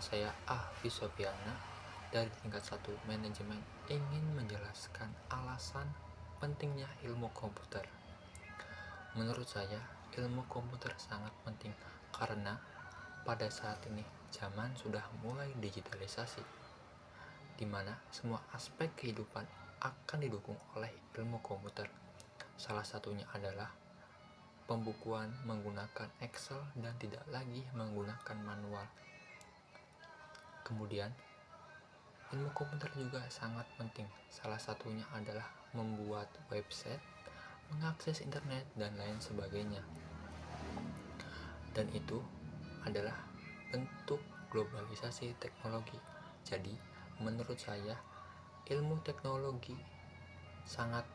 Saya Ahfi Sofiana dari tingkat 1 Manajemen ingin menjelaskan alasan pentingnya ilmu komputer. Menurut saya, ilmu komputer sangat penting karena pada saat ini zaman sudah mulai digitalisasi, di mana semua aspek kehidupan akan didukung oleh ilmu komputer. Salah satunya adalah pembukuan menggunakan Excel dan tidak lagi menggunakan manual. Kemudian, ilmu komputer juga sangat penting. Salah satunya adalah membuat website, mengakses internet, dan lain sebagainya. Dan itu adalah bentuk globalisasi teknologi. Jadi, menurut saya, ilmu teknologi sangat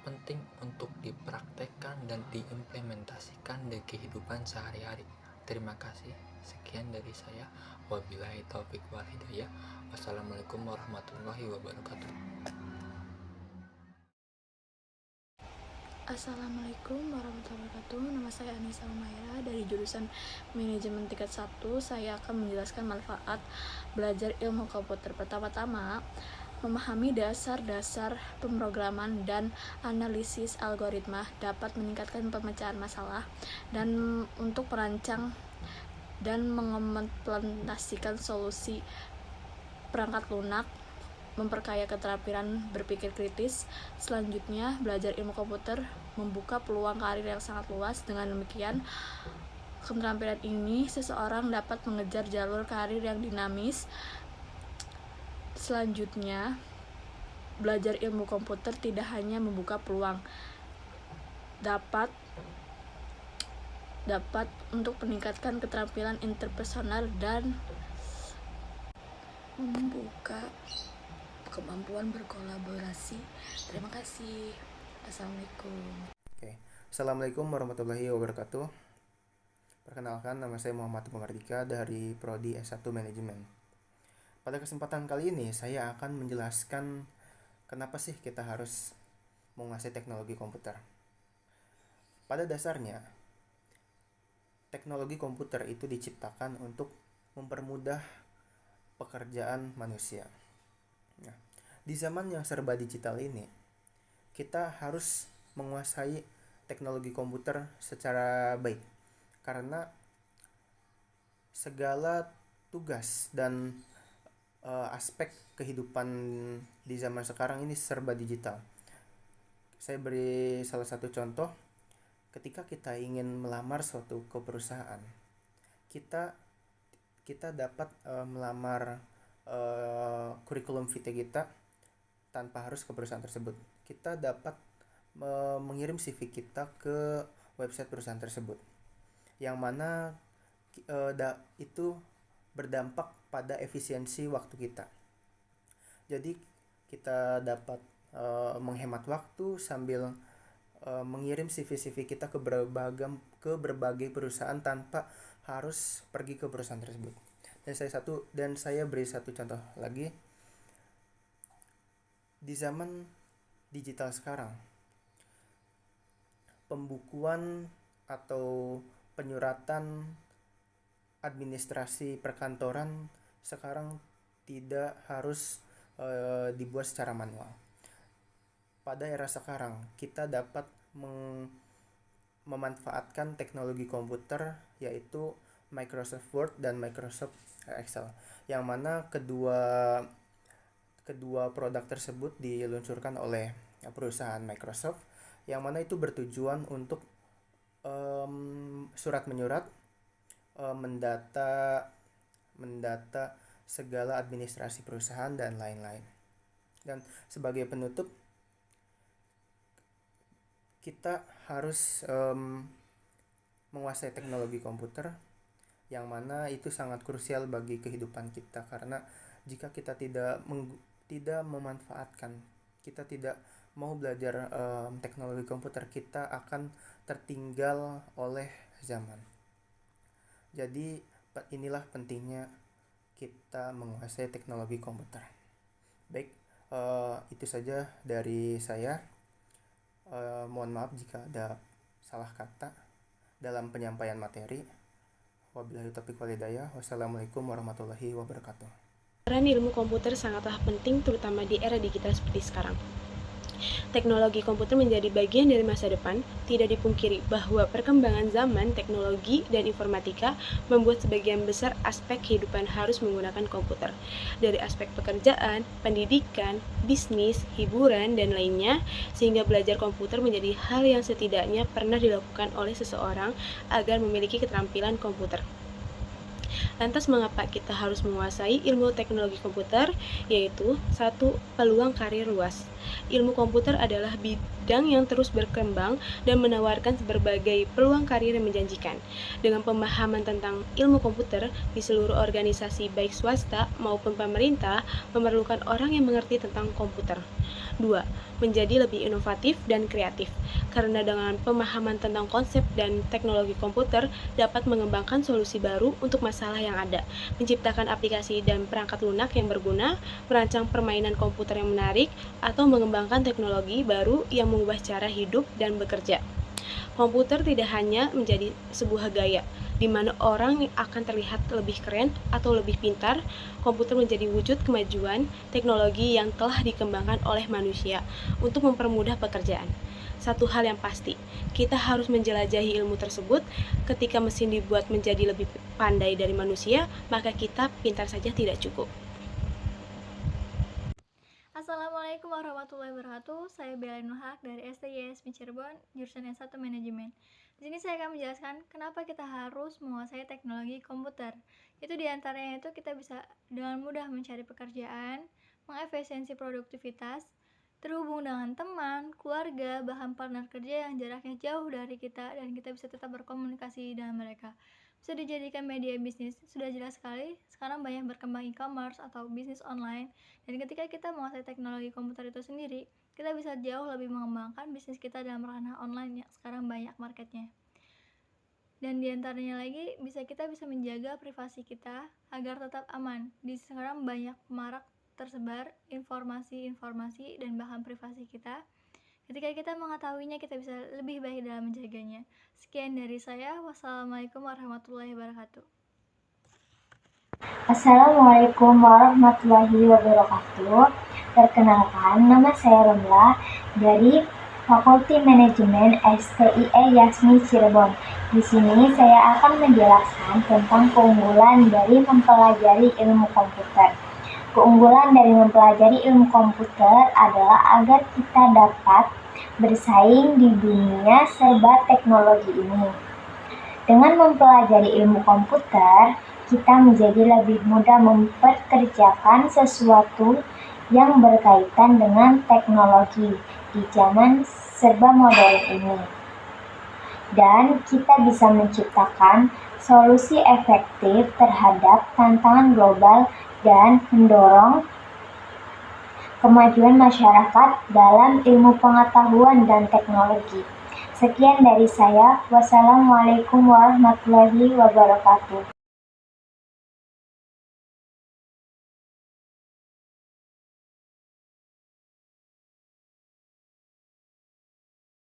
penting untuk dipraktekkan dan diimplementasikan di kehidupan sehari-hari. Terima kasih. Sekian dari saya. Wabillahi taufik wal hidayah. Wassalamualaikum warahmatullahi wabarakatuh. Assalamualaikum warahmatullahi wabarakatuh. Nama saya Anissa Umaira dari jurusan Manajemen tingkat 1. Saya akan menjelaskan manfaat belajar ilmu komputer. Pertama-tama, memahami dasar-dasar pemrograman dan analisis algoritma dapat meningkatkan pemecahan masalah dan untuk merancang dan mengimplementasikan solusi perangkat lunak, memperkaya keterampilan berpikir kritis. Selanjutnya, belajar ilmu komputer membuka peluang karir yang sangat luas. Dengan demikian, keterampilan ini seseorang dapat mengejar jalur karir yang dinamis. Selanjutnya, belajar ilmu komputer tidak hanya membuka peluang, dapat untuk meningkatkan keterampilan interpersonal dan membuka kemampuan berkolaborasi. Terima kasih. Assalamualaikum. Assalamualaikum warahmatullahi wabarakatuh. Perkenalkan, nama saya Muhammad Mardika dari Prodi S1 Manajemen. Pada kesempatan kali ini saya akan menjelaskan kenapa sih kita harus menguasai teknologi komputer. Pada dasarnya, teknologi komputer itu diciptakan untuk mempermudah pekerjaan manusia. Nah, di zaman yang serba digital ini, kita harus menguasai teknologi komputer secara baik karena segala tugas dan aspek kehidupan di zaman sekarang ini serba digital. Saya beri salah satu contoh. Ketika kita ingin melamar suatu ke perusahaan, kita dapat melamar kurikulum vitae kita tanpa harus ke perusahaan tersebut. Kita dapat mengirim CV kita ke website perusahaan tersebut, yang mana itu berdampak pada efisiensi waktu kita. Jadi kita dapat menghemat waktu sambil mengirim CV kita ke berbagai perusahaan tanpa harus pergi ke perusahaan tersebut. Dan saya beri satu contoh lagi. Di zaman digital sekarang, pembukuan atau penyuratan administrasi perkantoran sekarang tidak harus dibuat secara manual. Pada era sekarang, kita dapat memanfaatkan teknologi komputer, yaitu Microsoft Word dan Microsoft Excel, yang mana kedua produk tersebut diluncurkan oleh perusahaan Microsoft, yang mana itu bertujuan untuk surat menyurat, mendata segala administrasi perusahaan dan lain-lain. Dan sebagai penutup, kita harus menguasai teknologi komputer, yang mana itu sangat krusial bagi kehidupan kita, karena jika kita tidak memanfaatkan, kita tidak mau belajar teknologi komputer, kita akan tertinggal oleh zaman. Jadi inilah pentingnya kita menguasai teknologi komputer. Baik, itu saja dari saya. Mohon maaf jika ada salah kata dalam penyampaian materi. Wabillahi taufiq wal hidayah. Wassalamualaikum warahmatullahi wabarakatuh. Peran ilmu komputer sangatlah penting terutama di era digital seperti sekarang. Teknologi komputer menjadi bagian dari masa depan. Tidak dipungkiri bahwa perkembangan zaman, teknologi, dan informatika membuat sebagian besar aspek kehidupan harus menggunakan komputer. Dari aspek pekerjaan, pendidikan, bisnis, hiburan, dan lainnya, sehingga belajar komputer menjadi hal yang setidaknya pernah dilakukan oleh seseorang agar memiliki keterampilan komputer. Lantas mengapa kita harus menguasai ilmu teknologi komputer? Yaitu 1. Peluang karir luas. Ilmu komputer adalah bidang yang terus berkembang dan menawarkan berbagai peluang karir yang menjanjikan. Dengan pemahaman tentang ilmu komputer di seluruh organisasi baik swasta maupun pemerintah memerlukan orang yang mengerti tentang komputer. 2. Menjadi lebih inovatif dan kreatif. Karena dengan pemahaman tentang konsep dan teknologi komputer dapat mengembangkan solusi baru untuk masalah yang ada, menciptakan aplikasi dan perangkat lunak yang berguna, merancang permainan komputer yang menarik, atau mengembangkan teknologi baru yang mengubah cara hidup dan bekerja. Komputer tidak hanya menjadi sebuah gaya, di mana orang akan terlihat lebih keren atau lebih pintar. Komputer menjadi wujud kemajuan teknologi yang telah dikembangkan oleh manusia untuk mempermudah pekerjaan. Satu hal yang pasti, kita harus menjelajahi ilmu tersebut. Ketika mesin dibuat menjadi lebih pandai dari manusia, maka kita pintar saja tidak cukup. Assalamualaikum warahmatullahi wabarakatuh. Saya Bella Nuhak dari STYSM Cirebon, jurusan S1 Manajemen. Di sini saya akan menjelaskan kenapa kita harus menguasai teknologi komputer. Itu diantaranya itu kita bisa dengan mudah mencari pekerjaan, mengefisiensi produktivitas, terhubung dengan teman, keluarga, bahkan partner kerja yang jaraknya jauh dari kita dan kita bisa tetap berkomunikasi dengan mereka. Bisa dijadikan media bisnis, sudah jelas sekali sekarang banyak berkembang e-commerce atau bisnis online, dan ketika kita menguasai teknologi komputer itu sendiri, kita bisa jauh lebih mengembangkan bisnis kita dalam ranah online yang sekarang banyak marketnya. Dan diantaranya lagi kita bisa menjaga privasi kita agar tetap aman. Di sekarang banyak marak tersebar informasi dan bahkan privasi kita. Ketika kita mengetahuinya, kita bisa lebih baik dalam menjaganya. Sekian dari saya. Wassalamualaikum warahmatullahi wabarakatuh. Assalamualaikum warahmatullahi wabarakatuh. Perkenalkan, nama saya Romla dari Fakulti Manajemen STIE Yasmi Cirebon. Di sini saya akan menjelaskan tentang keunggulan dari mempelajari ilmu komputer. Keunggulan dari mempelajari ilmu komputer adalah agar kita dapat bersaing di dunia serba teknologi ini. Dengan mempelajari ilmu komputer, kita menjadi lebih mudah memperkerjakan sesuatu yang berkaitan dengan teknologi di zaman serba modern ini. Dan kita bisa menciptakan solusi efektif terhadap tantangan global dan mendorong kemajuan masyarakat dalam ilmu pengetahuan dan teknologi. Sekian dari saya. Wassalamualaikum warahmatullahi wabarakatuh.